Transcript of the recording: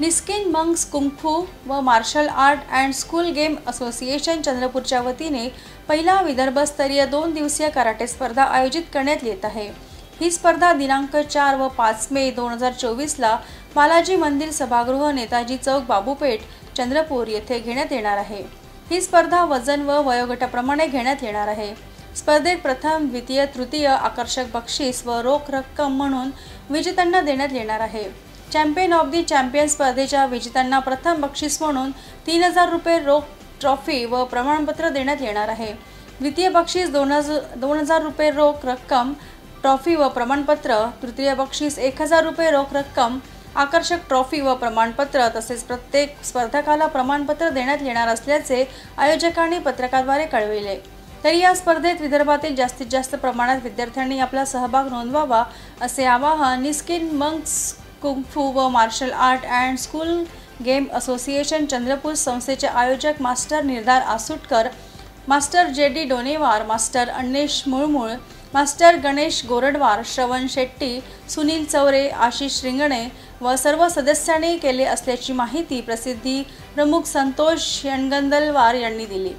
निस्किन monks kung fu व martial art and school game association चंद्रपूरच्या वतीने पहिला विदर्भस्तरीय 2 दिवसीय कराटे स्पर्धा आयोजित करण्यात येत आहे। ही स्पर्धा दिनांक 4 व 5 मे 2024 ला बालाजी मंदिर सभागृह, नेताजी चौक, बाबूपेठ, चंद्रपूर येथे घेण्यात येणार आहे। ही स्पर्धा वजन व वयोगटाप्रमाणे घेण्यात येणार आहे। स्पर्धेत प्रथम, द्वितीय, तृतीय आकर्षक बक्षीस व रोख रक्कम म्हणून विजेत्यांना देण्यात येणार आहे। चॅम्पियन ऑफ द चॅम्पियन स्पर्धेच्या विजेत्यांना प्रथम बक्षीस म्हणून 3000 रुपये रोख ट्रॉफी व प्रमाणपत्र देण्यात येणार आहे। द्वितीय बक्षीस 2000 रुपये रोख रक्कम, ट्रॉफी व प्रमाणपत्र, तृतीय बक्षीस 1000 रुपये रोख रक्कम, आकर्षक ट्रॉफी व प्रमाणपत्र तसेच प्रत्येक स्पर्धकाला प्रमाणपत्र देण्यात येणार असल्याचे आयोजकांनी पत्रकाद्वारे कळविले। तरी या स्पर्धेत विदर्भातील जास्तीत जास्त प्रमाणात विद्यार्थ्यांनी आपला सहभाग नोंदवावा असे आवाहन निस्किन मंक्स कुंग-फू व martial art and school game association Chandrapur संस्थेचे आयोजक master Nirdhar Asutkar, master J D. Donewar, master Annesh Mulmul, master Ganesh Gordwar, Shravan Shetty, Sunil Chaure, Ashish Ringane व सर्व सदस्यांनी केले असल्याची माहिती प्रसिद्धी प्रमुख संतोष यणगंदलवार यांनी दिली।